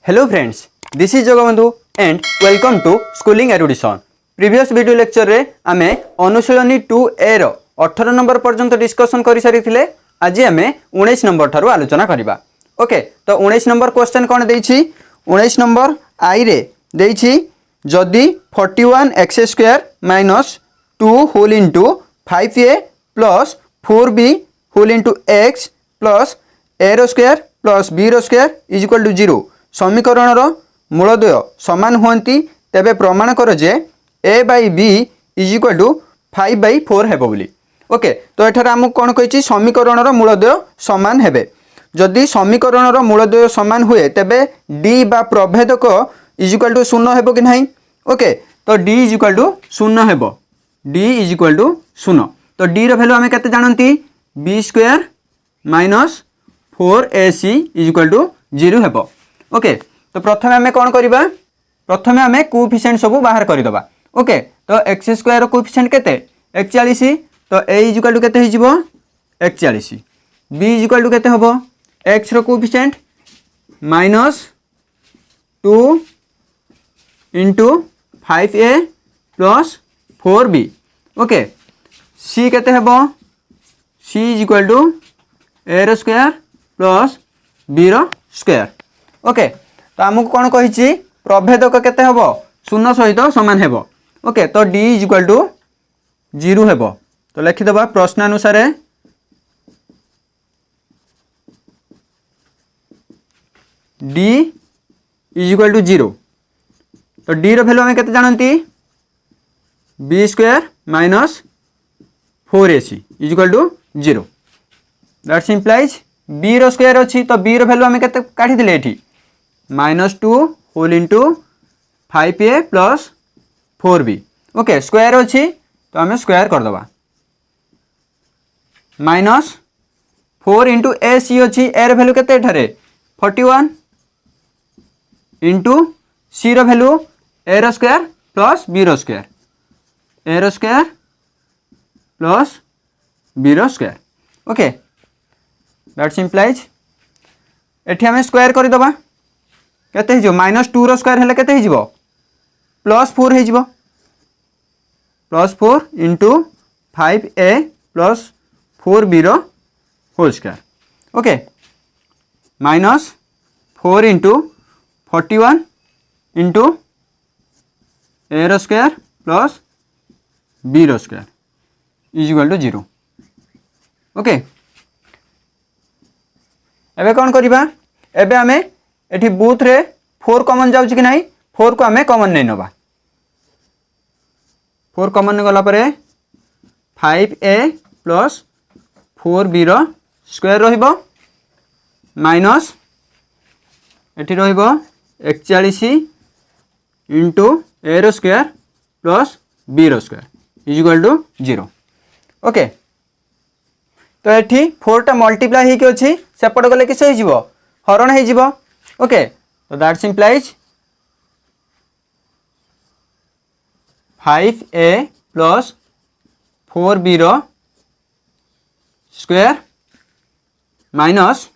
Hello friends, this is Jagabandhu and welcome to Schooling Erudition. Previous video lecture रे आमे अनुशीलनी 2A रो 18 number पर्यंत discussion करि सारि थिले। आज आमे 19 नंबर थारु आलोचना करिबा। ओके, तो 19 नंबर क्वेश्चन कोन देइछि? 19 नंबर आई रे देइछि जदि 41x² minus 2 whole into 5a plus 4b whole into x plus a रो स्क्वायर प्लस b रो स्क्वायर इज इक्वल टू 0 समीकरण मूलद्वय समान हुंती तेबे प्रमाण कर जे a by b is equal to 5/4 हेबो बोली। ओके, तो एठार आमको कौन कही समीकरण मूलद्वय समान हेबे। जदि समीकरण मूलद्वय समान हुए तेबे d बा प्रभेदक इज इक्वल टू 0 हेबो कि नहीं। ओके, तो d इज इक्वल टू 0 हेबो, d इज इक्वल टू 0। तो d रो वैल्यू आमे केते जानंती b² minus 4ac is equal to 0 हेबो। ओके, तो प्रथम आमे कौन करिबा? प्रथम आमे कोएफिशिएंट सब बाहर करि दबा। ओके, तो x² रो कोएफिशिएंट केते 41, तो a इज इक्वल टू केते हो जिवो 41, b इज इक्वल टू केते हबो x रो coefficient minus 2 into 5a plus 4b। Okay, c केते हबो c is equal to a रो स्क्वायर प्लस b रो स्क्वायर। ओके, तो आमको कौन कही प्रभेदक केते हबो 0 सहित समान हेबो। ओके, तो d इज इक्वल टू 0 हेबो। तो लिखिदबा प्रश्न अनुसार d इज इक्वल टू 0। तो d रो वैल्यू हमें केते जानंती b² minus 4ac is equal to 0। That's implies b रो स्क्वायर अछि, तो b रो वैल्यू हमें केते काढी दिले एठी -2 whole into 5a plus 4b। Okay, square अच्छी तो आम स्क्वायर करदे माइनस 4 इंटू ए सी अच्छी ए वैल्यू केते 41 इंटू सी वैल्यू ए रो स्क्वायर प्लस बी रो स्क्वायर, ए रो स्क्वायर प्लस बी रो स्क्वायर। ओके, दैट्स इंप्लाइज एठी आम स्क्वायर करदे केते हिजो -2 रो स्क्वायर हेले केते हिजो +4 हिजो, +4 इंटू 5a प्लस 4b रो whole square. Okay, -4 into 41 into a रो स्क्वायर प्लस b रो square is equal to 0। Okay, एबे कौन करिबा? एबे आमे एठी बूथ रे 4 कॉमन जाउछ कि नहीं, 4 को आमे कॉमन नै नबा। 4 कॉमन गला परे 5a प्लस 4b रो स्क्वायर रहिबो माइनस एठी रहिबो 41 इंटू a रो स्क्वायर प्लस b रो square is equal to 0। Okay, तो एठी 4 टा मल्टीप्लाई हे के अछि सेपट गले किसे हे जिवो हरण हे जिवो। ओके, तो that's implies 5a plus 4b रो स्क्वायर माइनस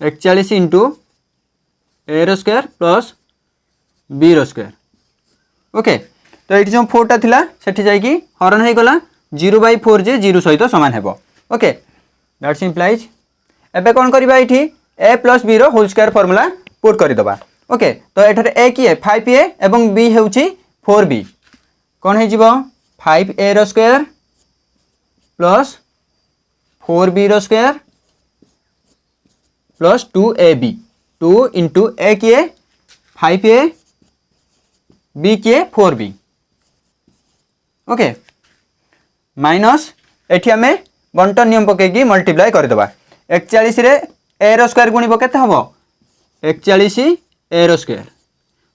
41 इंटू a रो स्क्वायर प्लस b रो स्क्वायर। ओके, तो ये जो 4 टा थिला सेठी जाई कि हरण हे गला 0/4 जे 0 सहित समान हेबो। ओके, दैट्स इंप्लाइज एबे कोन करबा एठी a प्लस b रो होल स्क्वायर फार्मूला पुट करि दबा। ओके, तो एठारे a की है 5a एवं b हेउची 4b कोन हे जिवो 5a रो स्क्वायर प्लस 4b रो square plus 2ab 2 into a की है 5a b की है 4b। ओके, माइनस एठी हमें बंटन नियम पकेगी मल्टीप्लाई कर दबा। 41 रे a रो स्क्वायर गुणिबो केते हबो 41 a रो स्क्वायर।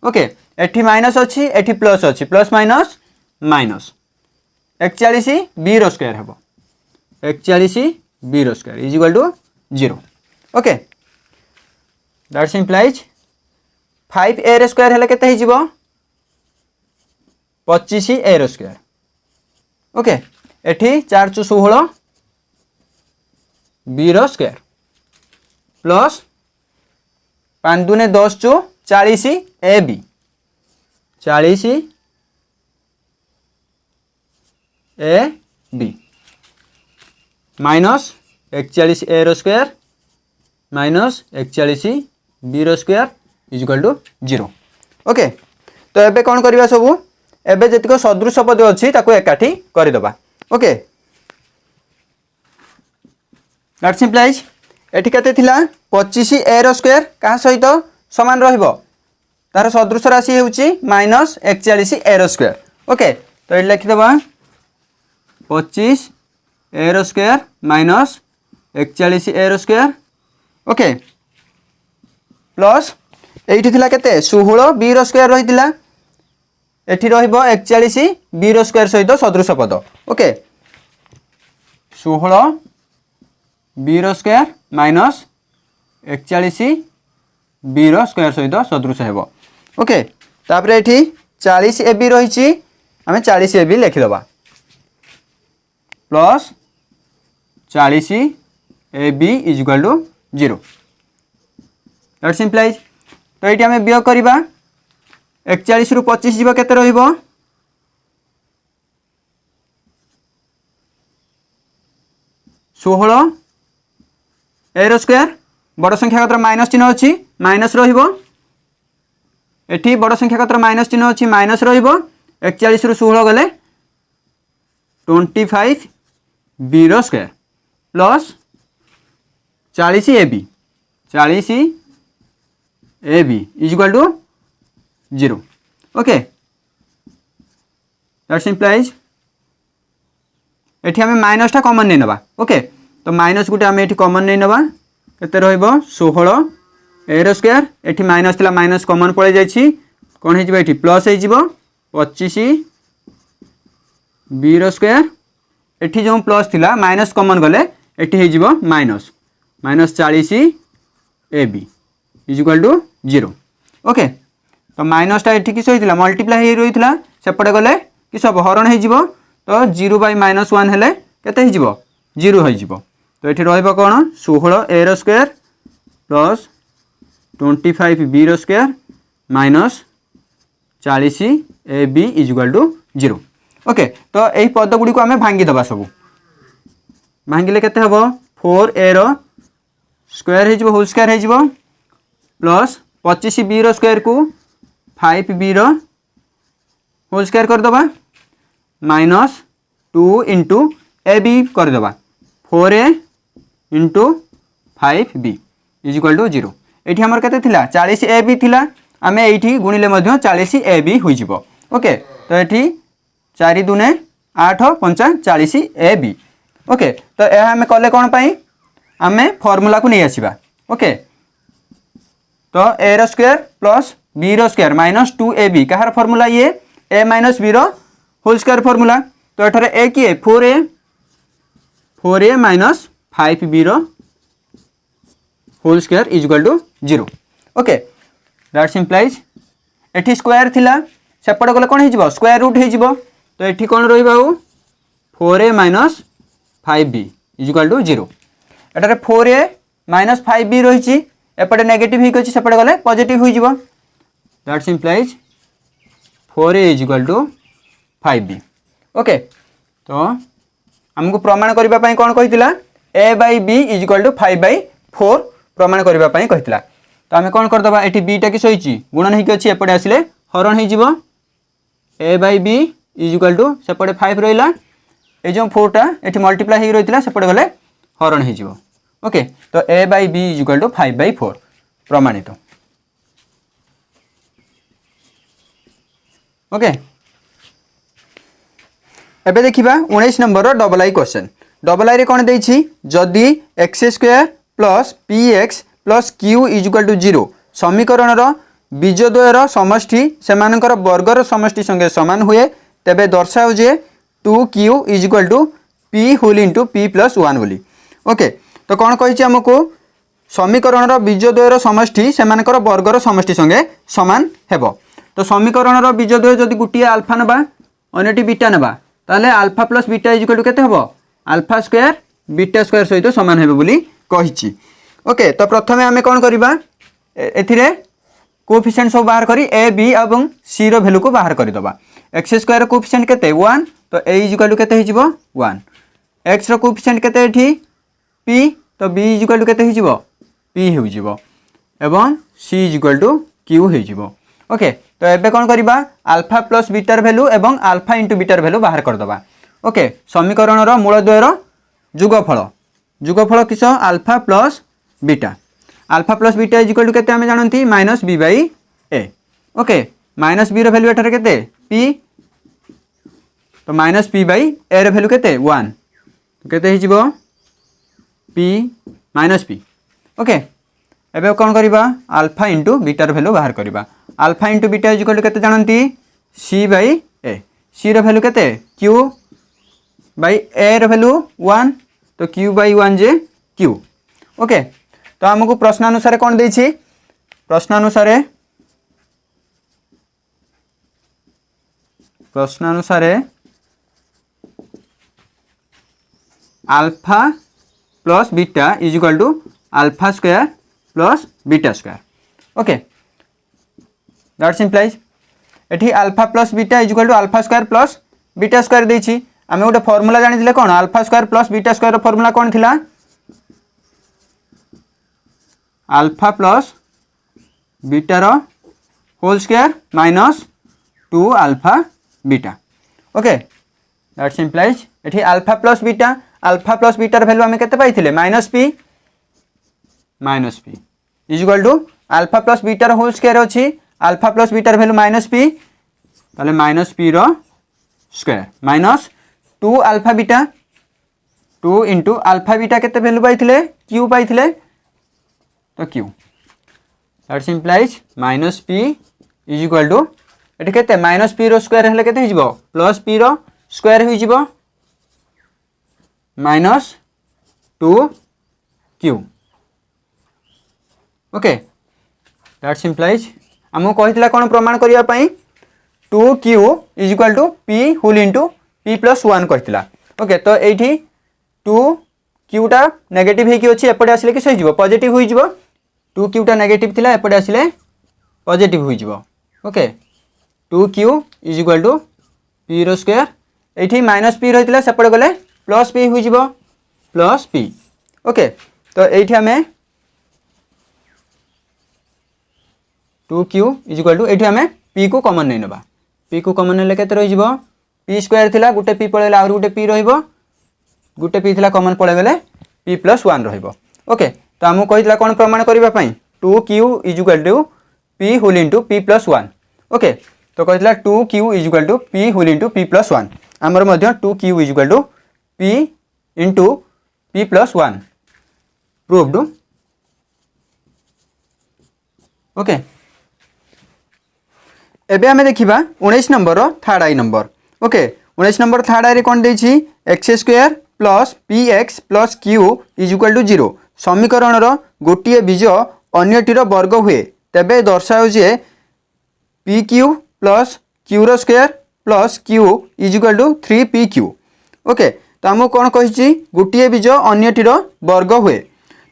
ओके, एठी माइनस अछि एठी प्लस अछि, प्लस माइनस माइनस 41 b रो स्क्वायर हबो 41 b रो square is equal to 0। Okay, that's implies 5a रो स्क्वायर हेले केते हिजिबो 25 a रो स्क्वायर। ओके, एठी 4 × 16 b रो स्क्वायर प्लस 5 दूने 10 चो 40 a b 40 a b minus 41 a रो स्क्वायर माइनस 41 बी रो square is equal to 0। Okay तो एबे कौन करवा सब एबे जतिक सदृश पद अच्छी ताको एकाठी करदबा। ओके दैट सिंप्लाइज एठी केते थिला 25 ए रो स्क्वायर का सहित समान रहइबो तार सदृश राशि हेउची माइनस 41 ए रो स्क्वायर। ओके तो ये लिखि दबा 25 ए रो स्क्वायर माइनस 41 ए रो स्क्वायर। ओके प्लस एठी थिला केते 16 बी रो स्क्वायर रहितिला एठी रहइबो 41 बी रो स्क्वायर सहित सदृश पद। ओके 16 बी रो स्क्वायर माइनस 41 बी रो स्क्वायर सहित सदृश हेबो। ओके तापर एठी 40 ए बी रहिछि आमे 40 ए बी लिखि दबा plus 40 a b is equal to 0। That implies तो ये आम वियोग करवा 41 रु 25 जीव केते रहिबो 16 ए रो स्क्वायर बड़ संख्या कतर माइनस चिन्ह अच्छी माइनस रहिबो एठी बड़ संख्या कतर माइनस चिन्ह अच्छी माइनस रहिबो 41 रु 16 गले 25 बी रो square plus 40 a b 40 a b is equal to 0। Okay that implies एठी हमें माइनस टा कॉमन नहीं नबा। ओके तो माइनस गुटे हमें एठी कॉमन नहीं नबा केते रहइबो 16 ए रो स्क्वायर एठी माइनस थिला माइनस कॉमन पळे जायछि कोन हे जिवो एठी प्लस हे जिवो 25 बी रो स्क्वायर एठी जो प्लस थिला माइनस कॉमन गले एठी हे जिवो minus minus 40 a b is equal to 0। Okay तो माइनस टा एठी किस होइतिला मल्टीप्लाई हे रहितिला सेपटे गले कि सब हरण हे जिवो तो 0 बाय -1 हेले केते हे जिवो 0 हे जिवो तो एठी रहइबो कोन 16 ए रो स्क्वायर प्लस 25 बी रो square minus 40 a b is equal to 0। Okay तो एही पद गुडी को हमें भांगी दबा सब भांगिले केते हबो 4 ए रो स्क्वायर हे जिवो होल स्क्वायर हे जिवो प्लस 25 बी रो स्क्वायर को 5 बी रो होल स्क्वायर कर दबा माइनस 2 इंटू ए बी कर दबा 4 a into 5 b is equal to 0। एठी हमर केते थिला 40 ए बी थिला आमे एठी गुणिले मध्य 40 ए बी होई जिवो। ओके तो एठी 4 दुने 8 5 40 ए बी। ओके तो ए हमें कले कोन पई आमे फार्मूला को नै आसीबा। ओके तो ए रो स्क्वायर प्लस बी रो स्क्वायर माइनस 2 ए बी कहार फार्मूला ये ए माइनस बी रो होल स्क्वायर फार्मूला तो एठारे ए की 4 ए माइनस 5 बी रो whole square is equal to 0। Okay that implies एठी स्क्वायर थिला सेपट गले कोन हे जिवो स्क्वायर रूट हे जिवो तो एठी कोन रहिबा 4 a minus 5 b is equal to 0। एठारे 4 ए माइनस 5 बी रहिछि एपटे नेगेटिव ही कछि सेपटे गले पॉजिटिव होई जिवो that implies 4 a is equal to 5 b. Okay तो हमको प्रमाण करबा पई कोन कहितिला a by b is equal to 5/4 प्रमाण करबा पई कहितिला तो हमें कोन कर दबा एठी b टा कि सहिछि गुणन ही कछि एपटे आसिले हरण ही जिवो a by b is equal to सेपटे 5 रहिला ए जो 4 टा एठी मल्टीप्लाई ही रहितिला सेपटे गले हरण ही जिवो। ओके तो a by b is equal to 5/4 प्रमाणित। ओके एबे देखिबा 19 number double I question double I रे कोन देछि जदी x square plus px plus q is equal to 0 समीकरण रो बीजद्वयर समष्टि सेमानकर वर्गर समष्टि संगे समान हुए तेबे दर्शाओ जे 2q is equal to p whole into p plus 1 बोली। ओके तो कोन कहिछि हमको समीकरण रो बीजद्वयर समष्टि सेमानकर वर्गर समष्टि संगे समान हेबो तो समीकरण रो बीजद्वय जदी गुटिया अल्फा नबा अन्यटी बीटा नबा ताले alpha plus beta is equal to केते हबो अल्फा स्क्वायर बीटा स्क्वायर सहित समान हेबो बोली कहिछि। ओके तो प्रथमे हमें कोन करबा एथिरे कोफिशिएंट सब बाहर करी ए बी और सी रो वैल्यू को बाहर करदे। एक्स स्क्वायर कोफिशिएंट केते 1 तो ए इक्वल टू केते हो 1। एक्स रो कोफिशिएंट केते एठी पी तो बी इक्वल टू केते हो पी हो एवं सी इक्वल टू क्यू हो। ओके तो एबे कौन करबा अल्फा प्लस बीटार वैल्यू एवं अल्फा इंटू बीटार वैल्यू बाहर करदबा। ओके समीकरण रो मूल द्वयर जुगफल किस alpha plus beta. Alpha plus beta equal to केते हमें जानती minus b by a. Okay minus b रो वैल्यू एठारे केते पी तो माइनस पी बाई ए रो वैल्यू केते 1 केते हिजिबो पी माइनस पी। ओके एबे कौन करबा अल्फा इंटू बीटा रो वैल्यू बाहर करबा। Alpha into beta equal to केते जानती सी बाई ए। सी रो वैल्यू केते क्यू बाई ए रो वैल्यू 1 तो क्यू बाई 1 जे क्यू। ओके तो आमको प्रश्नानुसार कौन देछि प्रश्नानुसार alpha plus beta is equal to alpha square plus beta square. Okay that's implies एठी alpha plus beta is equal to alpha square plus beta square देछि। आमे गोटे फॉर्मूला जानिथिले कोन alpha square plus beta square formula कोन थिला alpha plus बीटार whole square minus 2 alpha beta. Okay that's implies एठी अल्फा प्लस बीटार वैल्यू आमे केते पाइथिले minus p is equal to alpha plus बीटार होल स्क्वायर अछि अल्फा प्लस बीटार वैल्यू माइनस पी ताले माइनस पी रो square minus 2 alpha beta 2 into alpha beta केते वैल्यू पाइथिले क्यू पाइथिले तो Q that's implies minus p is equal to एठी केते माइनस पी रो स्क्वायर हेले केते हिजबो प्लस पी रो स्क्वायर हिजबो minus 2 q. Okay that's implies हमको कहितला कोन प्रमाण करिया पई 2 q is equal to p whole into p plus 1 कहितला। ओके तो एठी 2 क्यूटा नेगेटिव हे कि अछि एपटे आसिले कि सही जिवो पॉजिटिव होई जिवो 2 क्यूटा नेगेटिव थिला एपटे आसिले पॉजिटिव होई जिवो। Okay 2 q is equal to p रो स्क्वायर एठी माइनस पी रहितला सेपटे गले प्लस पी होई जिवो प्लस पी। ओके तो एठी हमें 2 क्यू इज इक्वल टू एठी हमें पी को कॉमन नै नबा पी को कॉमन नेले केते रहि जिवो पी स्क्वायर थिला गुटे पी पळेला और गुटे पी रहिबो गुटे पी थिला कॉमन पळे गले पी प्लस 1 रहिबो। ओके तो हमहु कहितला कोन प्रमाण करिबा पई 2 q is equal to p whole into p plus 1। Okay तो कहितला 2 q is equal to p whole into p plus 1 हमर मध्य 2 q is equal to p into p plus 1 proved. Okay एबे हमें देखिबा 19 नंबर रो third i number. Okay 19 number third i रे कोन देछि x square plus p x plus q is equal to 0 समीकरण रो गोटिए बीज अन्यटीर वर्ग हुए तेबे दर्शाओ जे पी क्यू प्लस क्यू रो square plus q is equal to 3 p q. Okay तो हमको कौन कही गोटे बीज अन्यटीर वर्ग हुए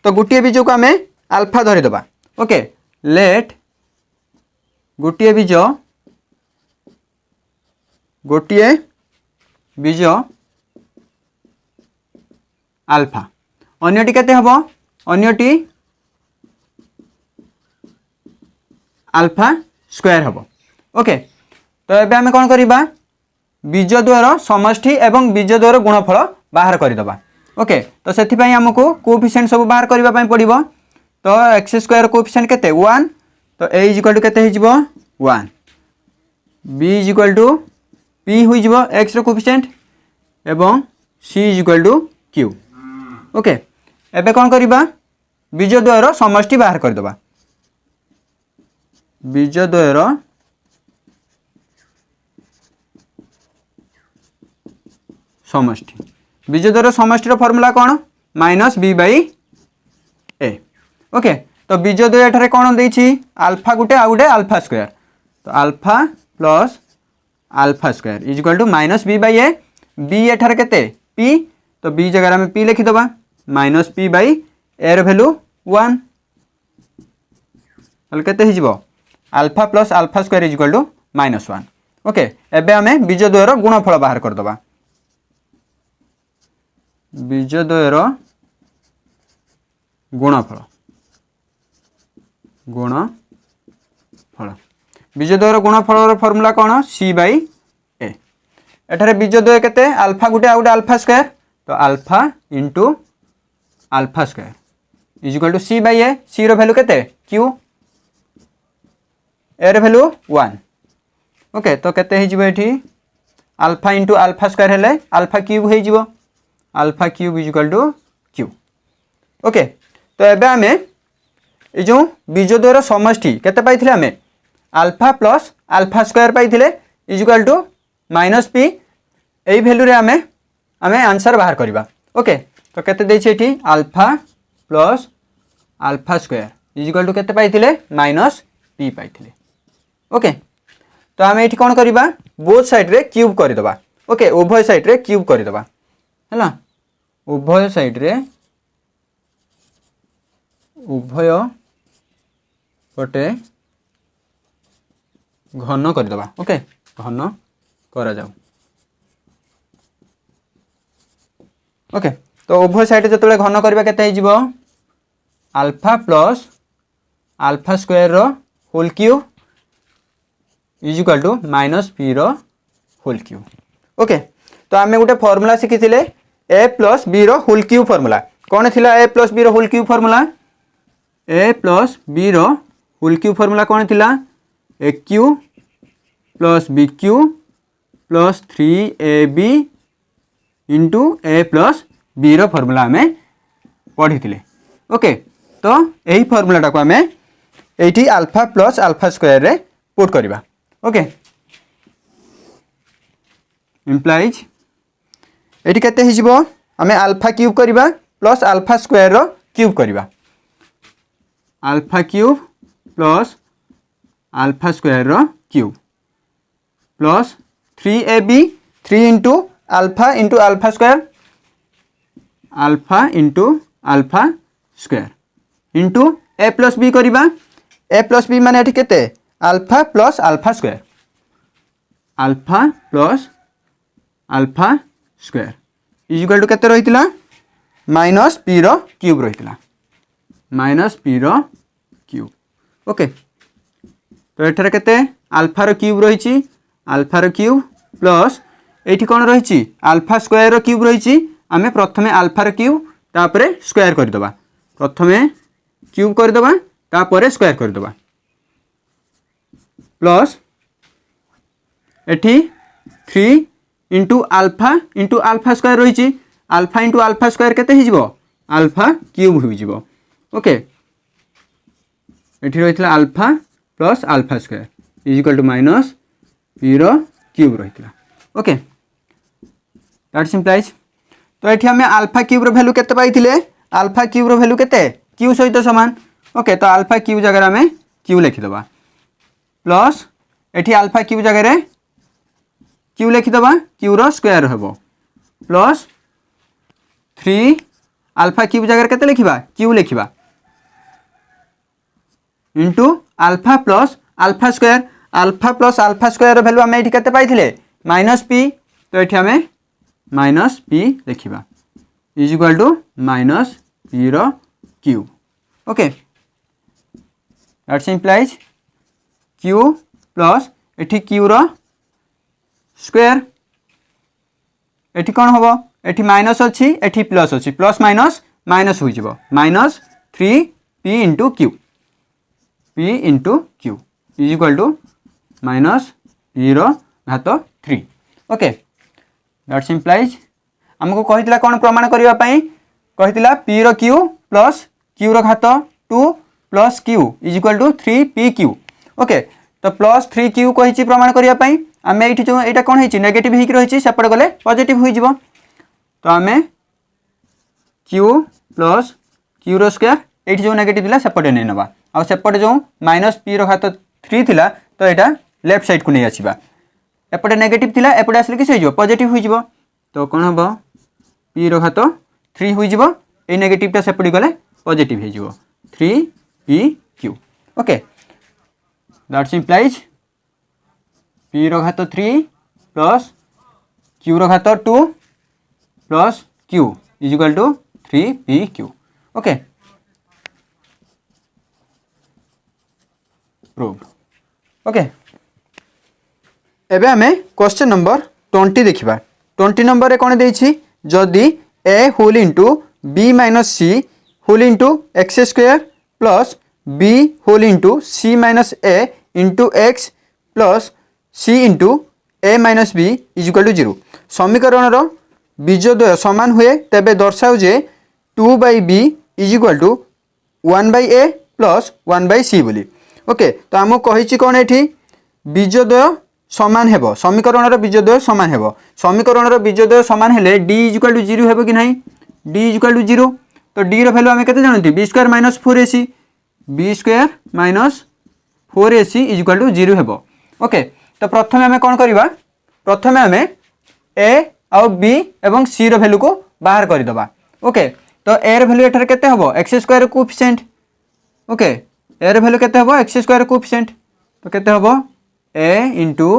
तो गोटे बीज को आम अल्फा धरीदबा। ओके लेट गोटे बीज अल्फा अन्यटी केते हबो अन्यटी अल्फा स्क्वायर हबो। ओके तो एबे आमे कोन करिबा बीज द्वार समष्टि एवं बीज द्वार गुणफल बाहर करदबा। ओके तो सेथि पई हमकु कोएफिशिएंट सब बाहर करबा पई पड़िबो तो एक्स स्क्वायर कोएफिशिएंट केते 1 तो a इज इक्वल टू केते हिजबो 1 b is equal to p होई जिवो x रो कोएफिशिएंट एवं c is equal to q। Okay एबे कोन करिबा बीज द्वार समष्टि बाहर करदबा बीज द्वार समष्टि बीज द्वार समष्टि फॉर्मूला कौन minus b by a. Okay तो बीज द्वय एठारे कौन देछि अल्फा गुटे आ गुटे अल्फा स्क्वायर तो alpha plus alpha square is equal to minus b by a b एठारे केते पी तो बी जगह में पी लिखिदबा माइनस पी बाई ए रो वैल्यू 1 ताले केते हिजिबो alpha plus alpha square is equal to -1 okay एबे आमे बीजद्वयर गुणफल बाहर कर दबा बीजद्वयर गुणफल बीजद्वयर गुणफल फॉर्मूला कौन सी बाई ए एठारे बीजद्वय केते अल्फा गुटे आ गुटे अल्फा स्क्वायर तो alpha into alpha square is equal to c by a c रो वैल्यू केते क्यू ए रो वैल्यू 1 ओके तो केते हे जिवो एठी अल्फा इंटू अल्फा स्क्वायर हेले अल्फा क्यूब हे जिवो alpha cube is equal to q okay तो एबे आमे ए जो बीजद्वयर समष्टि केते पाइथिले आमे अल्फा प्लस अल्फा स्क्वायर पाइथिले इज इक्वल टू -p एई वैल्यू रे आमे आंसर बाहर करबा ओके तो केते देछि एठी alpha plus alpha square is equal to केते पाइथिले -p पाइथिले ओके तो आमे एठी कोन करबा बोथ साइड रे क्यूब कर दबा ओके उभय साइड रे क्यूब कर दबा हला उभय साइड रे उभय पटे घन कर दबा ओके घन करा जाऊ ओके तो उभय साइड जतले घन करबा केते हे जिवो अल्फा प्लस अल्फा स्क्वायर रो whole cube is equal to -p रो होल क्यूब ओके तो आमे गोटे फार्मूला शिखिथिले a प्लस b रो होल क्यूब फार्मूला कोन थिला a प्लस b रो whole cube formula a plus b रो होल क्यूब फार्मूला कोन थिला aq plus bq plus 3ab into a plus b रो फार्मूला हमें पढ़ी ओके तो यही फार्मूलाटा को आम ये अल्फा प्लस अल्फा स्क्वायर रे पुट करवा ओके इम्प्लाइज ये केते हिजिबो आमे अल्फा क्यूब करवा प्लस अल्फा स्क्वायर रो क्यूब करवा alpha cube plus alpha square रो cube plus 3ab 3 into alpha square alpha into alpha square into a plus b करवा ए प्लस बी माने एठी केते alpha plus alpha square alpha plus alpha square is equal to केते रहितला -p रो cube रहितला -p रो cube okay तो एठारे केते अल्फा रो क्यूब रहिची अल्फा रो क्यूब प्लस एठी कोन रहिची अल्फा स्क्वायर रो क्यूब रहिची आमे प्रथमे अल्फा रो क्यूब तापरे स्क्वायर कर दबा प्रथमे क्यूब कर दबा तापरे स्क्वायर कर दबा प्लस एठी 3 इंटू अल्फा स्क्वायर रहिची अल्फा इंटू अल्फा स्क्वायर केते हिजिबो अल्फा क्यूब हिजिबो ओके एठी रहितला alpha plus alpha square is equal to -p रो क्यूब रहितला ओके दैट्स इम्प्लाइज तो ये आम अल्फा क्यूब रो वैल्यू केते पाइथिले अल्फा क्यूब रो वैल्यू केते क्यू सहित समान ओके तो अल्फा क्यूब जगह आम क्यू लिखिदबा प्लस एठी अल्फा क्यूब जगह क्यू लिखिदबा क्यू रो स्क्वायर हेबो प्लस 3 अल्फा क्यूब जगह केते लिखिबा क्यू लिखिबा into alpha plus alpha square रो वैल्यू आम एठी केते पाइथिले -p तो एठी आम -p लिखिबा इज इक्वल टू -p रो cube okay that's implies q plus एठी क्यू रो स्क्वायर एठी कोन होबो एठी माइनस अछि एठी प्लस अछि प्लस माइनस होई जिवो -3p into q p into q is equal to -p रो घात 3 ओके दैट्स इम्प्लाइज हमको कहितला कोन प्रमाण करिवा पई कहितला p रो क्यू प्लस क्यू रो घात 2 plus q is equal to 3pq okay तो प्लस 3q कहिची प्रमाण करिवा पई आमे एठी जो एटा कोन हेची नेगेटिव हिक रहिची सेपड गले पॉजिटिव होई जिवो तो आमे q प्लस q रो स्क्वायर एठी जो नेगेटिव दिला सेपड नै नबा आ सेपड जो -p रो घात 3 थिला तो एटा लेफ्ट साइड को नै आसीबा एपटे नेगेटिव थिला एपटे आसले कि होई जिवो पॉजिटिव होई जिवो तो कोन हबो p रो घात 3 होई जिवो ए नेगेटिव ता सेपडी गले पॉजिटिव होई जिवो 3pq okay that's implies p रो घात 3 प्लस q रो घात 2 plus q is equal to 3pq। Okay proved. Okay एबे हमें क्वेश्चन नंबर 20 देखिबा। 20 नंबर रे कोन देछि जदि a whole into b minus c whole into x square plus b whole into c minus a into x plus c into a minus b is equal to 0 समीकरण रो बीजद्वय समान हुए तेबे दर्शाओ जे 2/b is equal to 1/a plus 1/c बोली। Okay तो आम कही कौन एठी बीजद्वय समान हेबो समीकरण रो बीजद्वय समान हेबो समीकरण रो बीजद्वय समान हेले d इज इक्वल टू 0 हेबो कि नहीं d इज इक्वल टू 0 तो d रो वैल्यू हमें केते जानथि b square minus 4ac b square minus 4ac is equal to 0 हेबो। ओके तो प्रथमे हमें कोन करबा प्रथमे हमें a और b एवं c रो वैल्यू को बाहर कर दबा। ओके तो a रो वैल्यू एठार केते हेबो x square coefficient. Okay a रो वैल्यू केते हेबो x स्क्वायर कोएफिशिएंट तो केते हेबो a into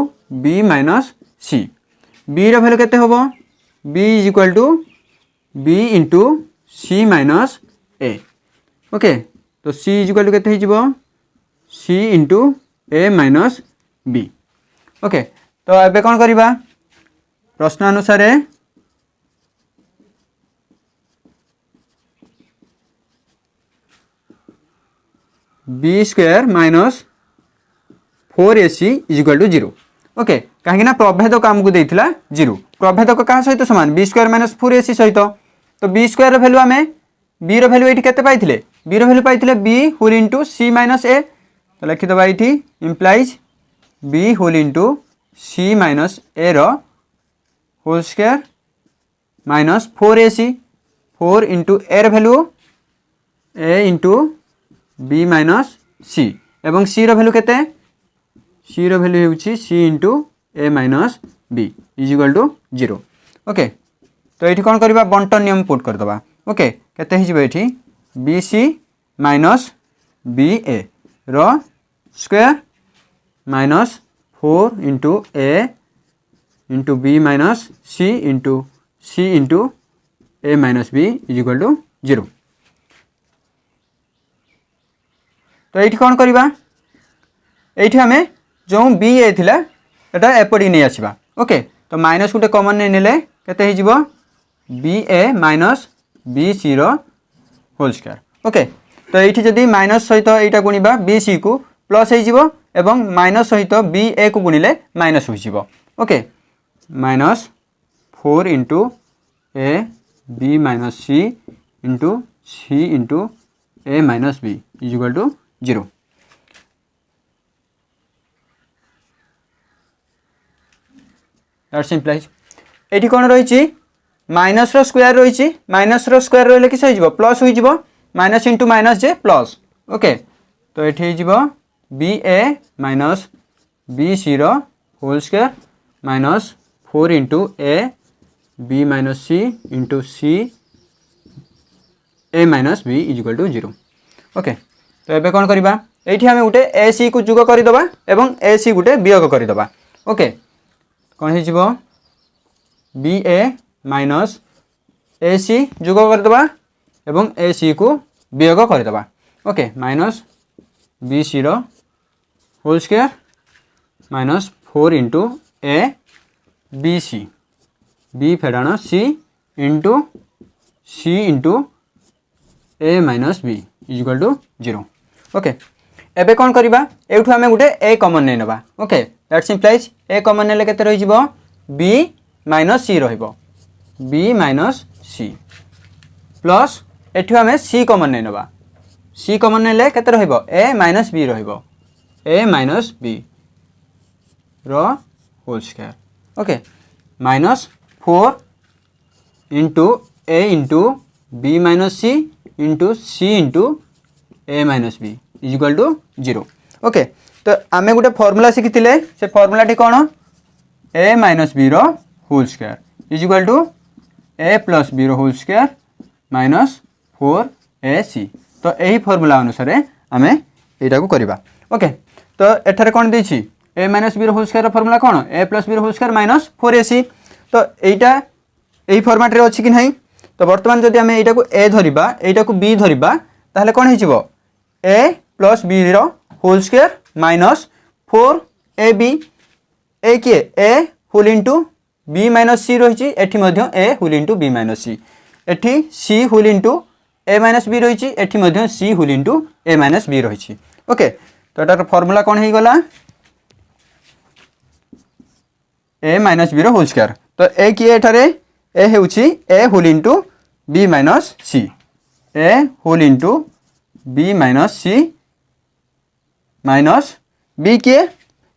b minus c b रो वैल्यू केते हेबो b is equal to b into c minus a। Okay तो c इज इक्वल टू केते हिजबो c into a minus b। Okay तो एबे कोन करिबा प्रश्न अनुसार b square minus 4ac is equal to 0। Okay कहीं ना प्रभेदक आमको देइथिला 0 प्रभेदक का सहित समान b स्क्वायर माइनस 4ac सहित तो b स्क्वायर वैल्यू आम b रो वैल्यू एठी केते पाइथिले b रो वैल्यू पाइथिले b whole into c minus a तो लिखि दबा एठी implies b whole into c minus a रो whole square minus 4ac 4 into a रो value a into b minus c एवं c रो वैल्यू केते c रो वैल्यू होउची c into a minus b is equal to 0। Okay तो ये कौन करवा बंटन नियम पुट कर दबा। ओके केते हिजबो एठी bc माइनस ba रो square minus 4 into a into b minus c into a minus b is equal to 0। तो ये कौन करवा ये हमें जो बी ए थिला एटा एपडी नहीं आसीबा। ओके तो माइनस गुटे कॉमन नहीं नेले केते हिजबो B a minus B C रो होल स्क्वायर। ओके तो ये जदि माइनस सहित एटा गुणिबा बी सी को प्लस हो एवं माइनस सहित बी ए को गुणिले माइनस हो। Okay minus 4 into A b minus c into A minus B is equal to 0। That's implies एठी कोन रहिछि माइनस रो स्क्वायर रहिछि माइनस रो स्क्वायर रहले कि सहिजबो प्लस होइजबो माइनस इंटू माइनस जे प्लस। ओके तो एठी होइजबो b a minus B C रो whole square minus 4 into A b minus c into c a minus B is equal to 0। Okay तो एबे कोन करबा एठी हमें गुटे ए सी को जोग करि दबा एवं ए सी गुटे वियोग करि दबा। ओके कौन हो बी ए माइनस ए सी जोग करदे एवं ए सी को वियोग करदे। ओके माइनस बी सी रो होल स्क्वायर माइनस 4 इंटू ए बी सी बी फेडाण C into A minus B is equal to 0। Okay एबे कौन करबा एठू हमें गुटे ए कॉमन नै नबा। Okay that's implies A common नेले केते रहि जिवो b माइनस c रहिबो b माइनस c प्लस एठू हमें c कॉमन नै नबा c कॉमन नेले केते रहिबो a माइनस b रहिबो a माइनस b रो whole square. Okay minus 4 into a into b minus c into a minus b is equal to 0। Okay तो आम गोटे फर्मूला शिखी से फर्मूला टी कौन a माइनस b रो whole square is equal to a plus b रो whole square minus 4ac तो यही फर्मूला अनुसार आम यहाँ को करवा। ओके तो एठारे कौन देछि a minus b whole square formula कौन a plus b whole square minus 4ac तो एटा एई फॉर्मेट रे अछि कि नहीं तो वर्तमान जदि आम एटा को ए धरिबा एटा को बी धरिबा ताहले कौन हिजिबो ए प्लस बी रो होल स्क्वायर माइनस 4ab ए किए ए होल इंटू बी माइनस सी रही एठी मध्य ए होल इंटू बी माइनस सी एठी सी होल इंटू ए माइनस बी रही एठी मध्य सी होल इंटू ए माइनस बी रही ओके तो एटार फॉर्मूला कौन हो गला ए माइनस बी रो होल स्क्वायर तो ए किए एठारे ए हेउची ए whole into b minus c a whole into b minus c minus b किए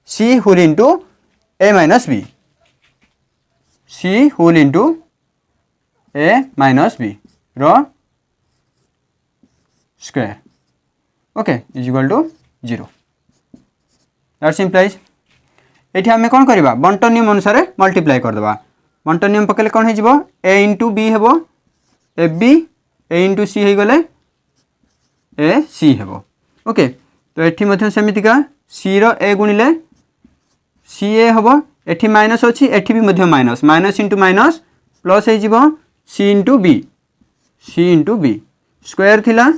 सी होल इंटू ए minus B c whole into ए माइनस बी रो square okay is equal to 0 that's implies एठी हमें कौन करबा बंटन नियम अनुसार मल्टीप्लाई कर देबा बंटन नियम पकेले कौन हेजिबो ए इंटू बी हेबो ए बी ए इंटू सी हे गले ए सी हेबो ओके तो एठी मध्य सेमितिका सी रो ए गुणिले सी ए हेबो एठी माइनस अछि एठी भी मध्य minus minus into minus plus हे जिवो सी इंटू बी स्क्वायर थिला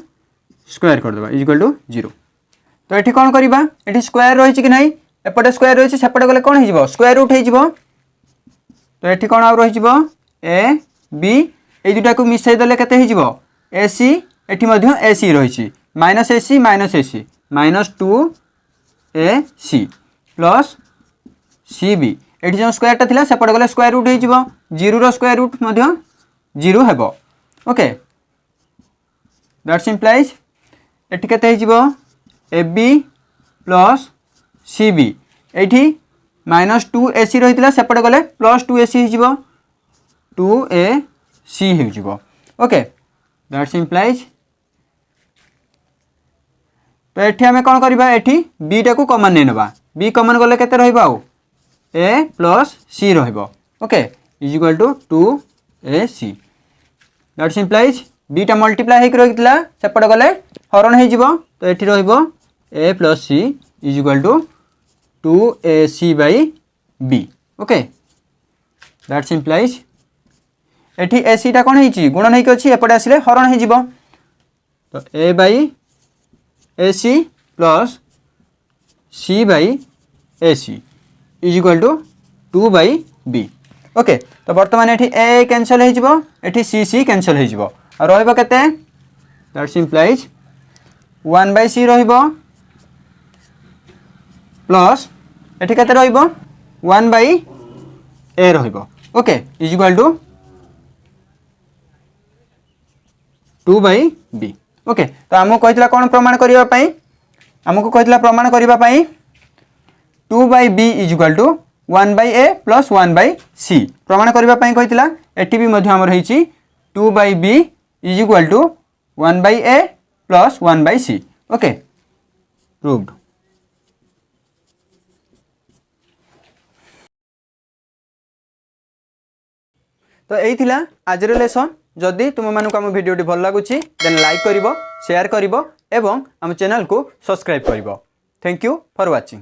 स्क्वायर कर देबा इज इक्वल टू 0 तो एठी कौन करबा एठी स्क्वायर रही कि नहीं एपटे स्क्वायर रही सेपटे गले कौन हो स्क्वायर रूट हो तो एठी कौन आ रही ए बी ए दुटा को मिसई देले केते हो ए सी एठी मध्य ए सी रही minus A C minus 2 a C plus c b एठी जो स्क्वायर टा सेपटे गले स्क्वायर रूट हो 0 रो स्क्वायर रूट मध्य 0 हेबो ओके दैट्स इम्प्लाइज एठी केते हो a b plus c b एठी माइनस 2 ए सी रही सेपटे गले प्लस 2 ए सी हो 2 ए सी हो ओके दैट्स इम्प्लाइज तो एठी हमें कौन करबा एठी बी टा को कॉमन नै नबा बी कॉमन गले केते रहइबा आ ए प्लस सी रहइबो okay is equal to 2 a c that's implies b टा मल्टीप्लाई हेक रहितला सेपटे गले हरण हे जिवो तो एठी रहइबो a plus c is equal to 2ac by b okay that's implies एठी ac टा कोन हेची गुणन हेक अछि एपटे आसिले हरण हे जिवो तो a by ac plus c by ac is equal to 2 by b okay तो वर्तमान एठी a कैंसिल हे जिवो एठी c कैंसिल हे जिवो आ रहइबो केते दैट्स इम्प्लाइज 1 by c रहइबो प्लस एठी केते रहइबो 1 by a रहइबो okay is equal to 2 by b okay तो हमको कहितला कोन प्रमाण करिवा पई हमको कहितला प्रमाण करिवा पई 2 by b is equal to 1 by a plus 1 by c प्रमाण करिवा पई कहितला एठी भी मध्य हमर हेची 2 by b is equal to 1 by a plus 1 by c okay proved तो यही थिला आजर लेसन जदि तुम मानक आम वीडियो भल लगुच देन लाइक करिवो शेयर करिवो एवं आम चैनल को सब्सक्राइब करिवो थैंक यू फॉर वाचिंग।